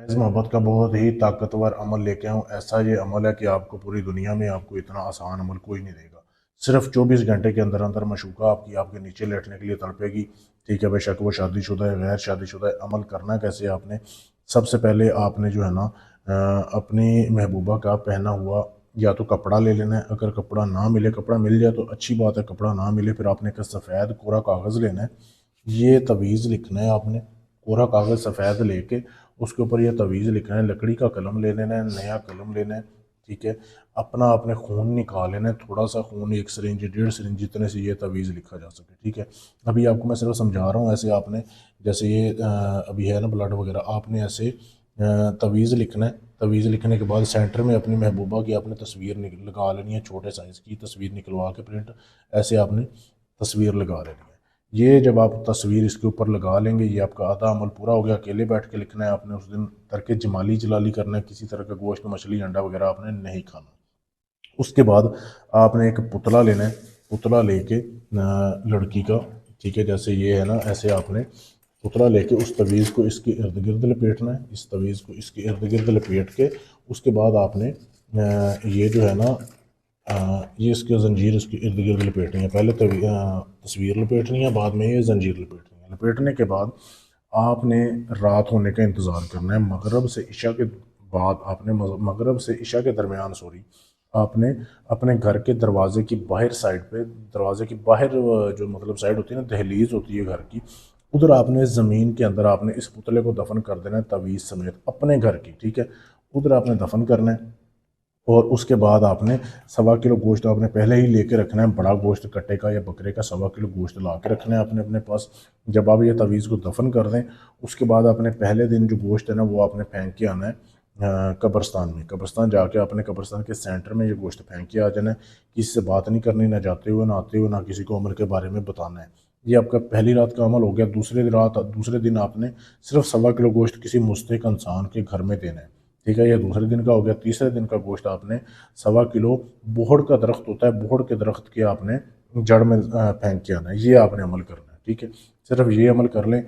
इस मोहब्बत का बहुत ही ताकतवर अमल लेके आऊँ। ऐसा ये अमल है कि आपको पूरी दुनिया में आपको इतना आसान अमल कोई नहीं देगा। सिर्फ 24 घंटे के अंदर अंदर मशूका आपकी आपके नीचे लेटने के लिए तड़पेगी। ठीक है, बेशक वो शादीशुदा है, गैर शादीशुदा है। अमल करना कैसे आपने, सबसे पहले आपने जो है ना अपनी महबूबा का पहना हुआ या तो कपड़ा ले लेना है। अगर कपड़ा ना मिले, कपड़ा मिल जाए तो अच्छी बात है, कपड़ा ना मिले फिर आपने एक सफ़ेद कोरा कागज़ लेना है। ये तवीज़ लिखना है आपने, कोरा कागज़ सफ़ेद लेके उसके ऊपर ये तवीज़ लिखना है। लकड़ी का कलम ले लेना है, नया कलम लेना है। ठीक है, अपना आपने खून निकाल लेना है, थोड़ा सा खून, 1 सिरिंज 1.5 सिरिंज जितने से ये तवीज़ लिखा जा सके। ठीक है, अभी आपको मैं सिर्फ समझा रहा हूँ। ऐसे आपने जैसे ये अभी है ना ब्लड वगैरह, आपने ऐसे तवीज़ लिखना है। तवीज़ लिखने के बाद सेंटर में अपनी महबूबा की आपने तस्वीर लगा लेनी है, छोटे साइज़ की तस्वीर निकलवा के प्रिंट, ऐसे आपने तस्वीर लगा लेनी है। ये जब आप तस्वीर इसके ऊपर लगा लेंगे, ये आपका आधा अमल पूरा हो गया। अकेले बैठ के लिखना है आपने, उस दिन तरके जमाली जलाली करना है, किसी तरह का गोश्त मछली अंडा वगैरह आपने नहीं खाना। उसके बाद आपने एक पुतला लेना है, पुतला लेके लड़की का, ठीक है, जैसे ये है ना, ऐसे आपने पुतला लेके उस तवीज़ को इसके इर्द गिर्द लपेटना है। इस तवीज़ को इसके इर्द गिर्द लपेट के उसके बाद आपने ये जो है ना ये इसके जंजीर इसके इर्द गिर्द लपेटनी है। पहले तस्वीर लपेटनी है, बाद में ये जंजीर लपेटनी है। लपेटने के बाद आपने रात होने का इंतज़ार करना है। मगरब से इशा के बाद आपने, मगरब से इशा के दरमियान सॉरी, आपने अपने घर के दरवाजे की बाहर साइड पे, दरवाजे की बाहर जो मतलब साइड होती है ना, दहलीज होती है घर की, उधर आपने ज़मीन के अंदर आपने इस पुतले को दफन कर देना है तवीज़ समेत अपने घर की। ठीक है, उधर आपने दफन करना है। और उसके बाद आपने 1.25 किलो गोश्त आपने पहले ही लेके रखना है। बड़ा गोश्त कट्टे का या बकरे का 1.25 किलो गोश्त ला के रखना है आपने अपने पास। जब आप ये तवीज़ को दफन कर दें, उसके बाद आपने पहले दिन जो गोश्त है ना वो आपने फेंक के आना है कब्रस्तान में। कब्रस्तान जाके आपने कब्रस्तान के सेंटर में ये गोश्त फेंक के आ जाना है। किसी से बात नहीं करनी, ना जाते हुए ना आते हुए, ना किसी को उम्र के बारे में बताना है। ये आपका पहली रात का अमल हो गया। दूसरे दिन आपने सिर्फ 1.25 किलो गोश्त किसी मुस्तहिक इंसान के घर में देना है। ठीक है, ये दूसरे दिन का हो गया। तीसरे दिन का गोश्त आपने 1.25 किलो, बोहड़ का दरख्त होता है, बोहड़ के दरख्त के आपने जड़ में फेंक के आना है। ये आपने अमल करना है। ठीक है, सिर्फ ये अमल कर लें।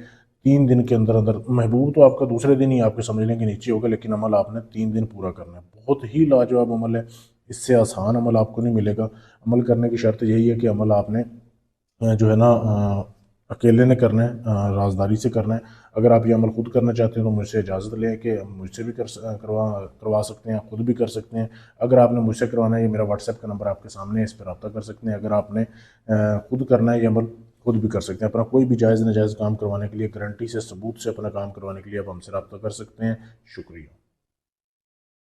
3 दिन के अंदर अंदर, महबूब तो आपका दूसरे दिन ही आपके समझ लें कि नीचे होगा, लेकिन अमल आपने 3 दिन पूरा करना है। बहुत ही लाजवाब अमल है, इससे आसान अमल आपको नहीं मिलेगा। अमल करने की शर्त यही है कि अमल आपने जो है ना अकेले ने करना है, राजदारी से करना है। अगर आप ये अमल खुद करना चाहते हैं तो मुझसे इजाज़त लें कि मुझसे भी करवा सकते हैं, खुद भी कर सकते हैं। अगर आपने मुझसे करवाना है, ये मेरा व्हाट्सएप का नंबर आपके सामने है, इस पर रब्ता कर सकते हैं। अगर आपने खुद करना है ये अमल, खुद भी कर सकते हैं। अपना कोई भी जायज़ नाजायज़ काम करवाने के लिए, गारंटी से, सबूत से अपना काम करवाने के लिए आप हमसे रब्ता कर सकते हैं। शुक्रिया।